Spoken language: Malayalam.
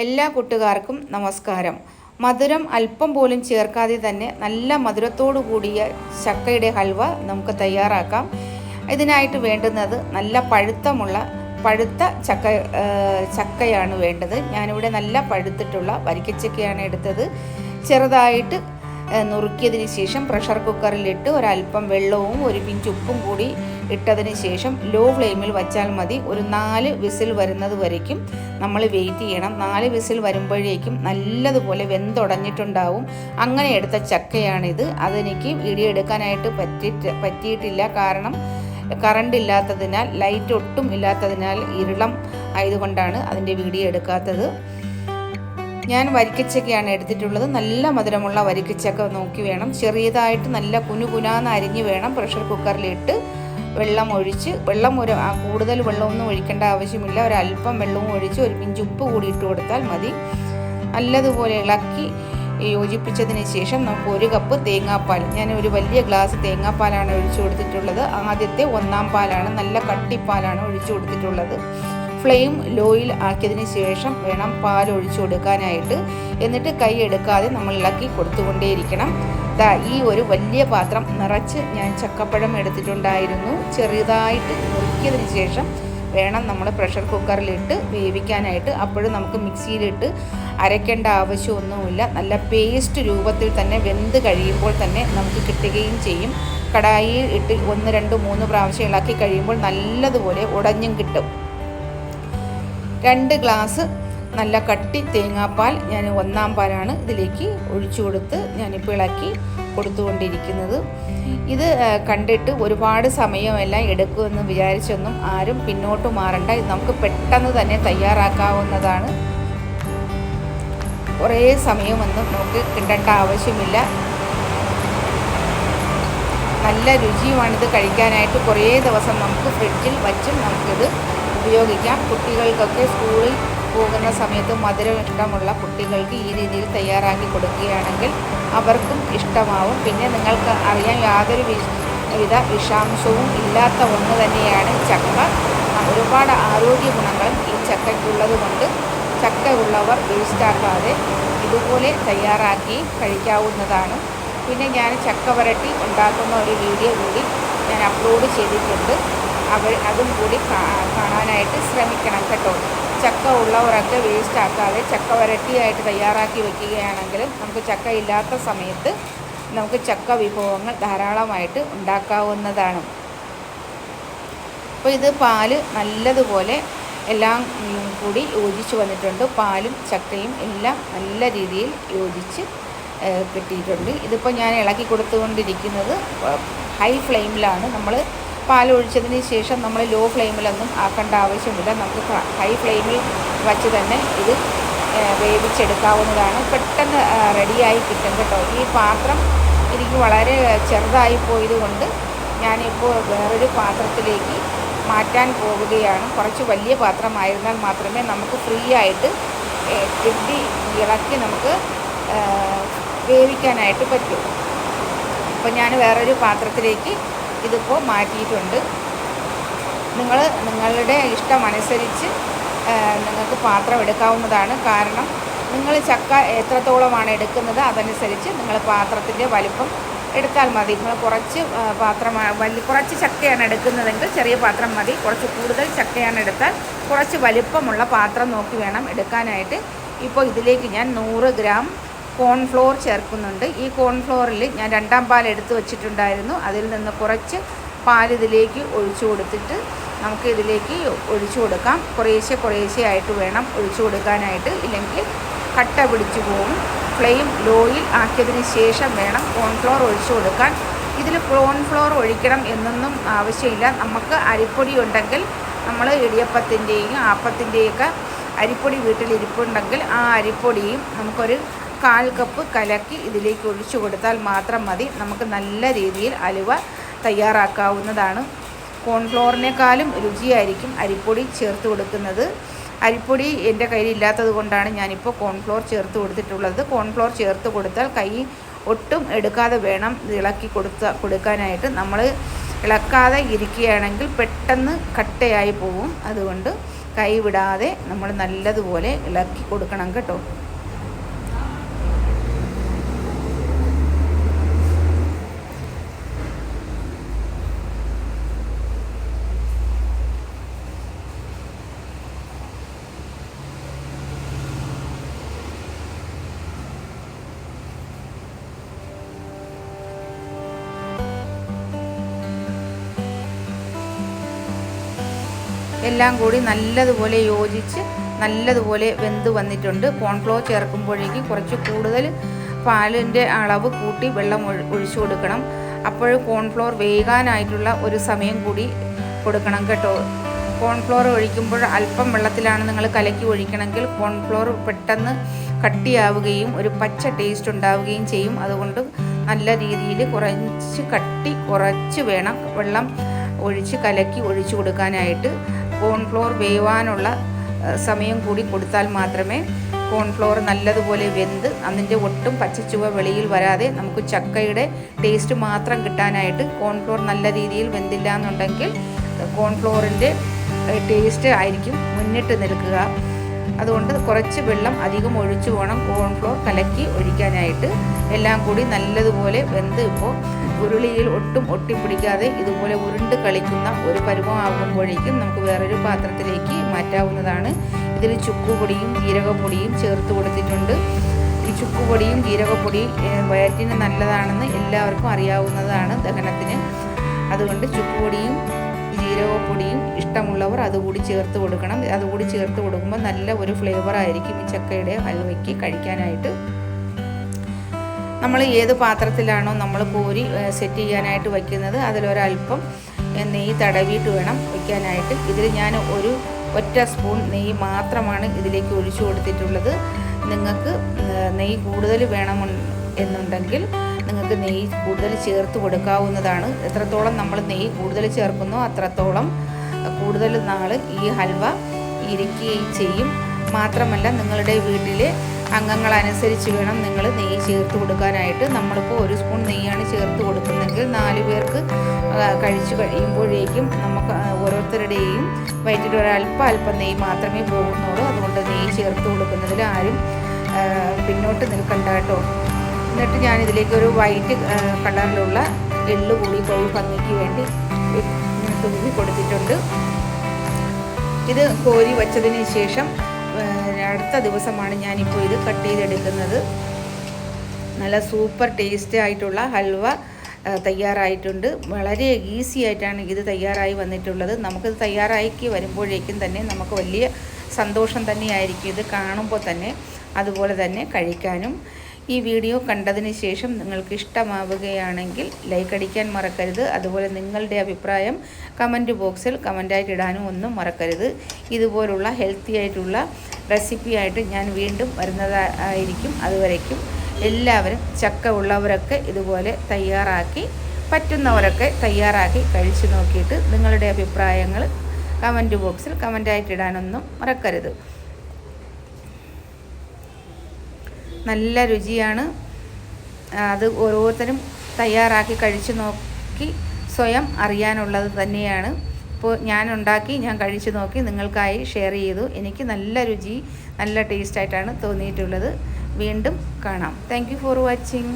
എല്ലാ കൂട്ടുകാർക്കും നമസ്കാരം. മധുരം അല്പം പോലും ചേർക്കാതെ തന്നെ നല്ല മധുരത്തോടു കൂടിയ ചക്കയുടെ ഹൽവ നമുക്ക് തയ്യാറാക്കാം. ഇതിനായിട്ട് വേണ്ടുന്നത് നല്ല പഴുത്ത ചക്കയാണ് വേണ്ടത്. ഞാനിവിടെ നല്ല പഴുത്തിട്ടുള്ള വരിക്കച്ചക്കയാണ് എടുത്തത്. ചെറുതായിട്ട് നുറുക്കിയതിന് ശേഷം പ്രഷർ കുക്കറിലിട്ട് ഒരല്പം വെള്ളവും ഒരു പിഞ്ച് ഉപ്പും കൂടി ഇട്ടതിന് ശേഷം ലോ ഫ്ലെയിമിൽ വച്ചാൽ മതി. ഒരു 4 വിസിൽ വരുന്നത് വരയ്ക്കും നമ്മൾ വെയിറ്റ് ചെയ്യണം. 4 വിസിൽ വരുമ്പോഴേക്കും നല്ലതുപോലെ വെന്തുടഞ്ഞിട്ടുണ്ടാവും. അങ്ങനെ എടുത്ത ചക്കയാണിത്. അതെനിക്ക് വീഡിയോ എടുക്കാനായിട്ട് പറ്റിയിട്ടില്ല. കാരണം കറണ്ട് ഇല്ലാത്തതിനാൽ, ലൈറ്റ് ഒട്ടും ഇല്ലാത്തതിനാൽ, ഇരുളം ആയതുകൊണ്ടാണ് അതിൻ്റെ വീഡിയോ എടുക്കാത്തത്. ഞാൻ വരിക്കച്ചക്കയാണ് എടുത്തിട്ടുള്ളത്. നല്ല മധുരമുള്ള വരിക്കച്ചക്ക നോക്കി വേണം. ചെറിയതായിട്ട് നല്ല കുനുകുനാന്ന് അരിഞ്ഞ് വേണം പ്രഷർ കുക്കറിലിട്ട് വെള്ളം ഒഴിച്ച്, കൂടുതൽ വെള്ളമൊന്നും ഒഴിക്കേണ്ട ആവശ്യമില്ല. ഒരല്പം വെള്ളവും ഒഴിച്ച് ഒരു പിഞ്ച് ഉപ്പ് കൂടി ഇട്ട് കൊടുത്താൽ മതി. നല്ലതുപോലെ ഇളക്കി യോജിപ്പിച്ചതിന് ശേഷം നമുക്ക് 1 കപ്പ് തേങ്ങാപ്പാൽ, ഞാൻ ഒരു വലിയ ഗ്ലാസ് തേങ്ങാപ്പാലാണ് ഒഴിച്ചു കൊടുത്തിട്ടുള്ളത്. ആദ്യത്തെ 1-ാം പാലാണ്, നല്ല കട്ടിപ്പാലാണ് ഒഴിച്ചു കൊടുത്തിട്ടുള്ളത്. ഫ്ലെയിം ലോയിൽ ആക്കിയതിന് ശേഷം വേണം പാൽ ഒഴിച്ചു കൊടുക്കാനായിട്ട്. എന്നിട്ട് കൈ എടുക്കാതെ നമ്മൾ ഇളക്കി കൊടുത്തുകൊണ്ടേയിരിക്കണം. ഈ ഒരു വലിയ പാത്രം നിറച്ച് ഞാൻ ചക്കപ്പഴം എടുത്തിട്ടുണ്ടായിരുന്നു. ചെറുതായിട്ട് നുറുക്കിയതിന് ശേഷം വേണം നമ്മൾ പ്രഷർ കുക്കറിലിട്ട് വേവിക്കാനായിട്ട്. അപ്പോഴും നമുക്ക് മിക്സിയിലിട്ട് അരയ്ക്കേണ്ട ആവശ്യമൊന്നുമില്ല. നല്ല പേസ്റ്റ് രൂപത്തിൽ തന്നെ വെന്ത് കഴിയുമ്പോൾ തന്നെ നമുക്ക് കിട്ടുകയും ചെയ്യും. കടായിൽ ഇട്ട് 1, 2, 3 പ്രാവശ്യം ഇളക്കി കഴിയുമ്പോൾ നല്ലതുപോലെ ഉടഞ്ഞും കിട്ടും. 2 ഗ്ലാസ് നല്ല കട്ടി തേങ്ങാപ്പാൽ, ഞാൻ 1-ാം പാലാണ് ഇതിലേക്ക് ഒഴിച്ചു കൊടുത്ത് ഞാനിപ്പോൾ ഇളക്കി കൊടുത്തുകൊണ്ടിരിക്കുന്നത്. ഇത് കണ്ടിട്ട് ഒരുപാട് സമയമെല്ലാം എടുക്കുമെന്ന് വിചാരിച്ചൊന്നും ആരും പിന്നോട്ട് മാറണ്ട. ഇത് നമുക്ക് പെട്ടെന്ന് തന്നെ തയ്യാറാക്കാവുന്നതാണ്. കുറേ സമയമൊന്നും നമുക്ക് കിട്ടേണ്ട ആവശ്യമില്ല. നല്ല രുചിയുമാണിത് കഴിക്കാനായിട്ട്. കുറേ ദിവസം നമുക്ക് ഫ്രിഡ്ജിൽ വച്ചും നമുക്കിത് ഉപയോഗിക്കാം. കുട്ടികൾക്കൊക്കെ സ്കൂളിൽ പോകുന്ന സമയത്ത് മധുരം ഇഷ്ടമുള്ള കുട്ടികൾക്ക് ഈ രീതിയിൽ തയ്യാറാക്കി കൊടുക്കുകയാണെങ്കിൽ അവർക്കും ഇഷ്ടമാവും. പിന്നെ നിങ്ങൾക്ക് അറിയാം, യാതൊരു വിധ വിഷാംശവും ഇല്ലാത്ത ഒന്ന് തന്നെയാണ് ചക്ക. ഒരുപാട് ആരോഗ്യ ഗുണങ്ങളും ഈ ചക്കയ്ക്കുള്ളത് കൊണ്ട് ചക്ക ഉള്ളവർ വേസ്റ്റാക്കാതെ ഇതുപോലെ തയ്യാറാക്കി കഴിക്കാവുന്നതാണ്. പിന്നെ ഞാൻ ചക്ക വരട്ടി ഉണ്ടാക്കുന്ന ഒരു വീഡിയോ കൂടി ഞാൻ അപ്ലോഡ് ചെയ്തിട്ടുണ്ട്. അതും കൂടി കാണാനായിട്ട് ശ്രമിക്കണം കേട്ടോ. ചക്ക ഉള്ളവരൊക്കെ വേസ്റ്റ് ആക്കാതെ ചക്ക വരട്ടിയായിട്ട് തയ്യാറാക്കി വെക്കുകയാണെങ്കിൽ നമുക്ക് ചക്ക ഇല്ലാത്ത സമയത്ത് നമുക്ക് ചക്ക വിഭവങ്ങൾ ധാരാളമായിട്ട് ഉണ്ടാക്കാവുന്നതാണ്. അപ്പോൾ ഇത് പാല് നല്ലതുപോലെ എല്ലാം കൂടി യോജിച്ച് വന്നിട്ടുണ്ട്. പാലും ചക്കയും എല്ലാം നല്ല രീതിയിൽ യോജിച്ച് കിട്ടിയിട്ടുണ്ട്. ഇതിപ്പോൾ ഞാൻ ഇളക്കി കൊടുത്തുകൊണ്ടിരിക്കുന്നത് ഹൈ ഫ്ലെയിമിലാണ്. നമ്മൾ പാൽ ഒഴിച്ചതിന് ശേഷം നമ്മൾ ലോ ഫ്ലെയിമിലൊന്നും ആക്കേണ്ട ആവശ്യമില്ല. നമുക്ക് ഹൈ ഫ്ലെയിമിൽ വച്ച് തന്നെ ഇത് വേവിച്ചെടുക്കാവുന്നതാണ്. പെട്ടെന്ന് റെഡിയായി കിട്ടും കേട്ടോ. ഈ പാത്രം എനിക്ക് വളരെ ചെറുതായി പോയത് കൊണ്ട് ഞാനിപ്പോൾ വേറൊരു പാത്രത്തിലേക്ക് മാറ്റാൻ പോവുകയാണ്. കുറച്ച് വലിയ പാത്രമായിരുന്നാൽ മാത്രമേ നമുക്ക് ഫ്രീ ആയിട്ട് ഇളക്കി നമുക്ക് വേവിക്കാനായിട്ട് പറ്റൂ. അപ്പോൾ ഞാൻ വേറൊരു പാത്രത്തിലേക്ക് ഇതിപ്പോൾ മാറ്റിയിട്ടുണ്ട്. നിങ്ങളുടെ ഇഷ്ടമനുസരിച്ച് നിങ്ങൾക്ക് പാത്രം എടുക്കാവുന്നതാണ്. കാരണം നിങ്ങൾ ചക്ക എത്രത്തോളമാണ് എടുക്കുന്നത് അതനുസരിച്ച് നിങ്ങൾ പാത്രത്തിൻ്റെ വലിപ്പം എടുത്താൽ മതി. നിങ്ങൾ കുറച്ച് ചക്കയാണ് എടുക്കുന്നതെങ്കിൽ ചെറിയ പാത്രം മതി. കുറച്ച് കൂടുതൽ ചക്കയാണ് എടുത്താൽ കുറച്ച് വലിപ്പമുള്ള പാത്രം നോക്കി വേണം എടുക്കാനായിട്ട്. ഇപ്പോൾ ഇതിലേക്ക് ഞാൻ 100 ഗ്രാം കോൺഫ്ലോർ ചേർക്കുന്നുണ്ട്. ഈ കോൺഫ്ലോറിൽ ഞാൻ 2-ാം പാൽ എടുത്ത് വെച്ചിട്ടുണ്ടായിരുന്നു. അതിൽ നിന്ന് കുറച്ച് പാൽ ഇതിലേക്ക് ഒഴിച്ചു കൊടുത്തിട്ട് നമുക്ക് ഇതിലേക്ക് ഒഴിച്ചു കൊടുക്കാം. കുറേശ്ശെ ആയിട്ട് വേണം ഒഴിച്ചു കൊടുക്കാനായിട്ട്, ഇല്ലെങ്കിൽ കട്ട പിടിച്ചു പോകും. ഫ്ലെയിം ലോയിൽ ആക്കിയതിന് ശേഷം വേണം കോൺഫ്ലോർ ഒഴിച്ചു കൊടുക്കാൻ. ഇതിൽ കോൺഫ്ലോർ ഒഴിക്കണം എന്നൊന്നും ആവശ്യമില്ല. നമുക്ക് അരിപ്പൊടി ഉണ്ടെങ്കിൽ, നമ്മൾ ഇടിയപ്പത്തിൻ്റെയും ആപ്പത്തിൻ്റെയൊക്കെ അരിപ്പൊടി വീട്ടിലിരിപ്പുണ്ടെങ്കിൽ ആ അരിപ്പൊടിയും നമുക്കൊരു 1/4 കപ്പ് കലക്കി ഇതിലേക്ക് ഒഴിച്ചു കൊടുത്താൽ മാത്രം മതി. നമുക്ക് നല്ല രീതിയിൽ ഹലുവ തയ്യാറാക്കാവുന്നതാണ്. കോൺഫ്ലോറിനേക്കാളും രുചിയായിരിക്കും അരിപ്പൊടി ചേർത്ത് കൊടുക്കുന്നത്. അരിപ്പൊടി എൻ്റെ കയ്യിലില്ലാത്തത് കൊണ്ടാണ് ഞാനിപ്പോൾ കോൺഫ്ലോർ ചേർത്ത് കൊടുത്തിട്ടുള്ളത്. കോൺഫ്ലോർ ചേർത്ത് കൊടുത്താൽ കൈ ഒട്ടും എടുക്കാതെ വേണം ഇളക്കി കൊടുക്കാനായിട്ട്. നമ്മൾ ഇളക്കാതെ ഇരിക്കുകയാണെങ്കിൽ പെട്ടെന്ന് കട്ടയായി പോകും. അതുകൊണ്ട് കൈ വിടാതെ നമ്മൾ നല്ലതുപോലെ ഇളക്കി കൊടുക്കണം കേട്ടോ. എല്ലാം കൂടി നല്ലതുപോലെ യോജിച്ച് നല്ലതുപോലെ വെന്ത് വന്നിട്ടുണ്ട്. കോൺഫ്ലോർ ചേർക്കുമ്പോഴേക്കും കുറച്ച് കൂടുതൽ പാലിൻ്റെ അളവ് കൂട്ടി വെള്ളം ഒഴിച്ചു കൊടുക്കണം. അപ്പോൾ കോൺഫ്ലോർ വേകാനായിട്ടുള്ള ഒരു സമയം കൂടി കൊടുക്കണം കേട്ടോ. കോൺഫ്ലോർ ഒഴിക്കുമ്പോൾ അല്പം വെള്ളത്തിലാണ് നിങ്ങൾ കലക്കി ഒഴിക്കണമെങ്കിൽ കോൺഫ്ലോർ പെട്ടെന്ന് കട്ടിയാവുകയും ഒരു പച്ച ടേസ്റ്റ് ഉണ്ടാവുകയും ചെയ്യും. അതുകൊണ്ട് നല്ല രീതിയിൽ കുറച്ച് വേണം വെള്ളം ഒഴിച്ച് കലക്കി ഒഴിച്ചു കൊടുക്കാനായിട്ട്. കോൺഫ്ലോർ വേവാനുള്ള സമയം കൂടി കൊടുത്താൽ മാത്രമേ കോൺഫ്ലോർ നല്ലതുപോലെ വെന്ത് അതിൻ്റെ ഒട്ടും പച്ചച്ചുവ വെളിയിൽ വരാതെ നമുക്ക് ചക്കയുടെ ടേസ്റ്റ് മാത്രം കിട്ടാനായിട്ട്. കോൺഫ്ലോർ നല്ല രീതിയിൽ വെന്തില്ല എന്നുണ്ടെങ്കിൽ കോൺഫ്ലോറിൻ്റെ ടേസ്റ്റ് ആയിരിക്കും മുന്നിട്ട് നിൽക്കുക. അതുകൊണ്ട് കുറച്ച് വെള്ളം അധികം ഒഴിച്ചു വേണം കോൺഫ്ലോർ കലക്കി ഒഴിക്കാനായിട്ട്. എല്ലാം കൂടി നല്ലതുപോലെ വെന്ത് ഇപ്പോൾ ഉരുളിയിൽ ഒട്ടും ഒട്ടിപ്പിടിക്കാതെ ഇതുപോലെ ഉരുണ്ട് കളിക്കുന്ന ഒരു പരുവമാകുമ്പോഴേക്കും നമുക്ക് വേറൊരു പാത്രത്തിലേക്ക് മാറ്റാവുന്നതാണ്. ഇതിൽ ചുക്കുപൊടിയും ജീരകപ്പൊടിയും ചേർത്ത് കൊടുത്തിട്ടുണ്ട്. ഈ ചുക്കുപൊടിയും ജീരകപ്പൊടിയും വയറ്റിന് നല്ലതാണെന്ന് എല്ലാവർക്കും അറിയാവുന്നതാണ്, ദഹനത്തിന്. അതുകൊണ്ട് ചുക്കുപൊടിയും ജീരകപ്പൊടിയും ഇഷ്ടമുള്ളവർ അതുകൂടി ചേർത്ത് കൊടുക്കണം. അതുകൂടി ചേർത്ത് കൊടുക്കുമ്പോൾ നല്ല ഒരു ഫ്ലേവറായിരിക്കും ഈ ചക്കയുടെ ഹൽവയ്ക്ക് കഴിക്കാനായിട്ട്. നമ്മൾ ഏത് പാത്രത്തിലാണോ നമ്മൾ കോരി സെറ്റ് ചെയ്യാനായിട്ട് വയ്ക്കുന്നത് അതിലൊരൽപ്പം നെയ്യ് തടവിയിട്ട് വേണം വയ്ക്കാനായിട്ട്. ഇതിൽ ഞാൻ ഒറ്റ സ്പൂൺ നെയ്യ് മാത്രമാണ് ഇതിലേക്ക് ഒഴിച്ചു കൊടുത്തിട്ടുള്ളത്. നിങ്ങൾക്ക് നെയ്യ് കൂടുതൽ വേണം എന്നുണ്ടെങ്കിൽ നിങ്ങൾക്ക് നെയ്യ് കൂടുതൽ ചേർത്ത് കൊടുക്കാവുന്നതാണ്. എത്രത്തോളം നമ്മൾ നെയ്യ് കൂടുതൽ ചേർക്കുന്നോ അത്രത്തോളം കൂടുതൽ നാൾ ഈ ഹൽവ ഇരിക്കുകയും ചെയ്യും. മാത്രമല്ല നിങ്ങളുടെ വീട്ടിലെ അംഗങ്ങളനുസരിച്ച് വേണം നിങ്ങൾ നെയ്യ് ചേർത്ത് കൊടുക്കാനായിട്ട്. നമ്മളിപ്പോൾ ഒരു സ്പൂൺ നെയ്യാണ് ചേർത്ത് കൊടുക്കുന്നതെങ്കിൽ 4 പേർക്ക് കഴിച്ചു കഴിയുമ്പോഴേക്കും നമുക്ക് ഓരോരുത്തരുടെയും വയറ്റിൽ അല്പം നെയ്യ് മാത്രമേ പോകുന്നുള്ളൂ. അതുകൊണ്ട് നെയ്യ് ചേർത്ത് കൊടുക്കുന്നതിൽ ആരും പിന്നോട്ട് നിൽക്കണ്ട കേട്ടോ. എന്നിട്ട് ഞാനിതിലേക്ക് ഒരു വൈറ്റ് കളറിലുള്ള എള്ള് കൂടി ഭംഗിക്ക് വേണ്ടി തൂവി കൊടുത്തിട്ടുണ്ട്. ഇത് കോരി വച്ചതിന് ശേഷം അടുത്ത ദിവസമാണ് ഞാനിപ്പോൾ ഇത് കട്ട് ചെയ്തെടുക്കുന്നത്. നല്ല സൂപ്പർ ടേസ്റ്റ് ആയിട്ടുള്ള ഹൽവ തയ്യാറായിട്ടുണ്ട്. വളരെ ഈസി ആയിട്ടാണ് ഇത് തയ്യാറായി വന്നിട്ടുള്ളത്. നമുക്കിത് തയ്യാറാക്കി വരുമ്പോഴേക്കും തന്നെ നമുക്ക് വലിയ സന്തോഷം തന്നെയായിരിക്കും ഇത് കാണുമ്പോൾ തന്നെ, അതുപോലെ തന്നെ കഴിക്കാനും. ഈ വീഡിയോ കണ്ടതിന് ശേഷം നിങ്ങൾക്ക് ഇഷ്ടമാവുകയാണെങ്കിൽ ലൈക്ക് അടിക്കാൻ മറക്കരുത്. അതുപോലെ നിങ്ങളുടെ അഭിപ്രായം കമൻറ്റ് ബോക്സിൽ കമൻറ്റായിട്ട് ഇടാനും ഒന്നും മറക്കരുത്. ഇതുപോലുള്ള ഹെൽത്തി ആയിട്ടുള്ള റെസിപ്പി ആയിട്ട് ഞാൻ വീണ്ടും വരുന്നതായിരിക്കും. അതുവരേക്കും എല്ലാവരും ചക്ക ഉള്ളവരൊക്കെ ഇതുപോലെ പറ്റുന്നവരൊക്കെ തയ്യാറാക്കി കഴിച്ചു നോക്കിയിട്ട് നിങ്ങളുടെ അഭിപ്രായങ്ങൾ കമൻറ്റ് ബോക്സിൽ കമൻറ്റായിട്ട് ഇടാനൊന്നും മറക്കരുത്. നല്ല രുചിയാണ്. അത് ഓരോരുത്തരും തയ്യാറാക്കി കഴിച്ചു നോക്കി സ്വയം അറിയാനുള്ളത് തന്നെയാണ്. ഇപ്പോൾ ഞാൻ കഴിച്ചു നോക്കി നിങ്ങൾക്കായി ഷെയർ ചെയ്തു. എനിക്ക് നല്ല രുചി, നല്ല ടേസ്റ്റായിട്ടാണ് തോന്നിയിട്ടുള്ളത്. വീണ്ടും കാണാം. Thank you for watching.